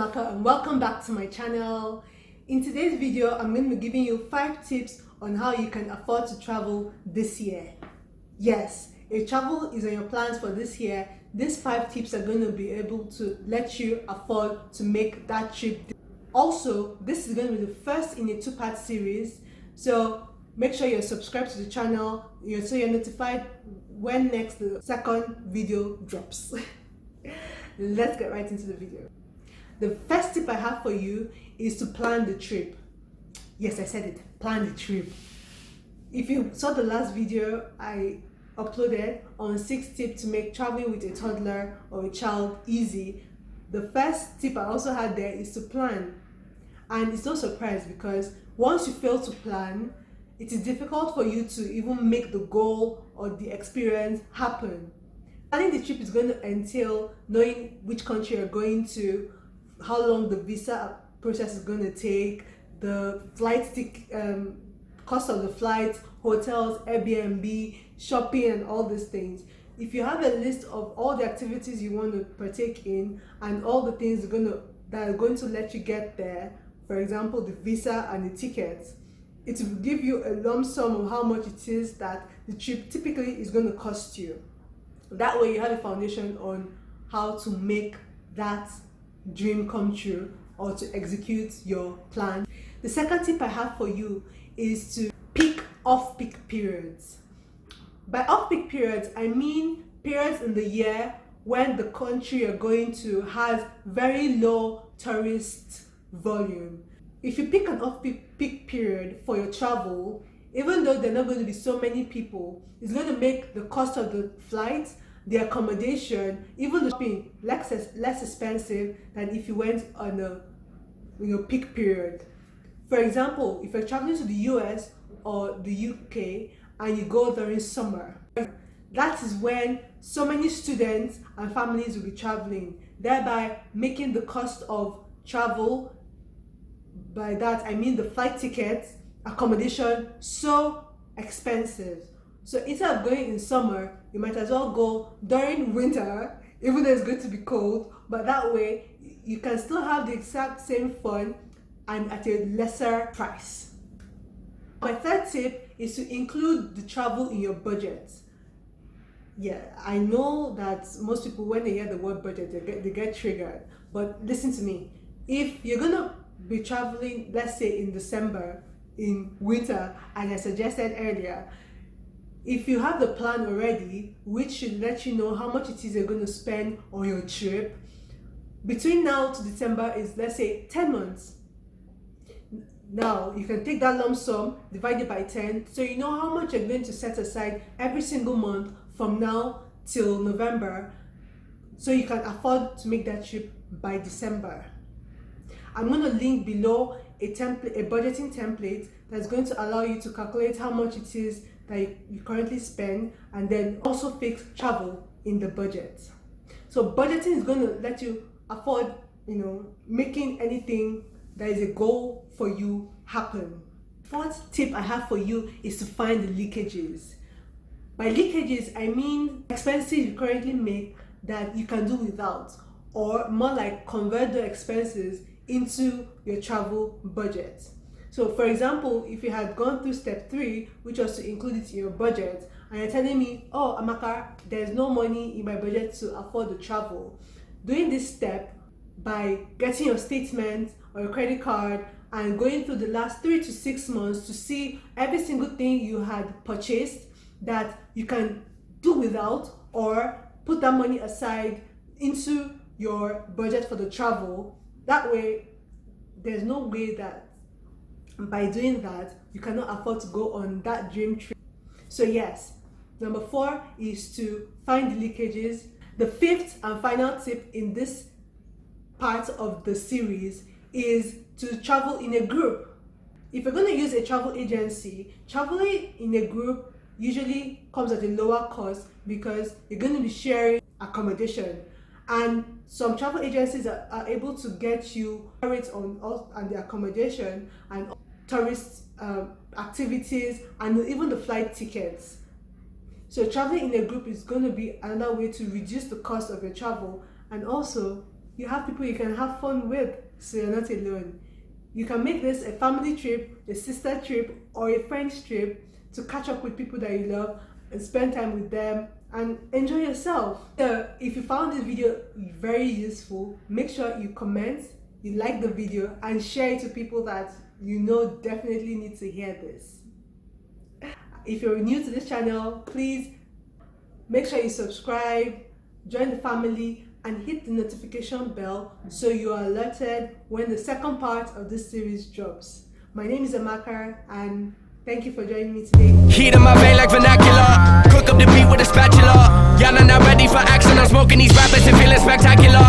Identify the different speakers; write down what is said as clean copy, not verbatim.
Speaker 1: Amaka and welcome back to my channel. In today's video, I'm going to be giving you 5 tips on how you can afford to travel this year. Yes, if travel is on your plans for this year, these 5 tips are going to be able to let you afford to make that trip. Also, this is going to be the first in a 2-part series, so make sure you're subscribed to the channel so you're notified when next the second video drops. Let's get right into the video. The first tip I have for you is to plan the trip. Yes, I said it, plan the trip. If you saw the last video I uploaded on 6 tips to make traveling with a toddler or a child easy, the first tip I also had there is to plan. And it's no surprise because once you fail to plan, it is difficult for you to even make the goal or the experience happen. Planning the trip is going to entail knowing which country you're going to, how long the visa process is going to take, the cost of the flight, hotels, Airbnb, shopping, and all these things. If you have a list of all the activities you want to partake in and all the things that are going to let you get there, for example, the visa and the tickets, it will give you a lump sum of how much it is that the trip typically is going to cost you. That way you have a foundation on how to make that dream come true or to execute your plan. The second tip I have for you is to pick off-peak periods. By off-peak periods, I mean periods in the year when the country you're going to has very low tourist volume. If you pick an off-peak period for your travel, even though there are not going to be so many people, it's going to make the cost of the flight, the accommodation, even the shopping less expensive than if you went on a peak period. For example, if you're traveling to the US or the UK and you go during summer, that is when so many students and families will be traveling, thereby making the cost of travel, by that I mean the flight tickets, accommodation, so expensive. So instead of going in summer, you might as well go during winter, even though it's going to be cold, but that way you can still have the exact same fun and at a lesser price. My third tip is to include the travel in your budget. Yeah, I know that most people, when they hear the word budget, they get triggered, but listen to me. If you're gonna be traveling, let's say in December, in winter, as I suggested earlier, if you have the plan already, which should let you know how much it is you're going to spend on your trip, between now to December is, let's say, 10 months. Now, you can take that lump sum, divide it by 10, so you know how much you're going to set aside every single month from now till November, so you can afford to make that trip by December. I'm going to link below a budgeting template that's going to allow you to calculate how much it is that you currently spend, and then also fix travel in the budget. So budgeting is going to let you afford, making anything that is a goal for you happen. Fourth tip I have for you is to find the leakages. By leakages, I mean expenses you currently make that you can do without, or more like convert the expenses into your travel budget. So for example, if you had gone through step 3, which was to include it in your budget, and you're telling me, oh Amaka, there's no money in my budget to afford the travel. Doing this step by getting your statement or your credit card and going through the last 3 to 6 months to see every single thing you had purchased that you can do without, or put that money aside into your budget for the travel. That way, there's no way that by doing that, you cannot afford to go on that dream trip. So yes, number 4 is to find the leakages. The 5th and final tip in this part of the series is to travel in a group. If you're going to use a travel agency, traveling in a group usually comes at a lower cost because you're going to be sharing accommodation. And some travel agencies are able to get you rates on the accommodation and tourist activities and even the flight tickets. So traveling in a group is going to be another way to reduce the cost of your travel, and also you have people you can have fun with, so you're not alone. You can make this a family trip, a sister trip, or a friend's trip to catch up with people that you love and spend time with them and enjoy yourself. So if you found this video very useful, make sure you comment, you like the video, and share it to people that you know definitely need to hear this. If you're new to this channel, please make sure you subscribe, join the family, and hit the notification bell so you are alerted when the second part of this series drops. My name is Amaka, and thank you for joining me today.
Speaker 2: Heat in my vein like vernacular. Cook up the beat with a spatula. Y'all are not ready for action. I'm smoking these rappers and feeling spectacular.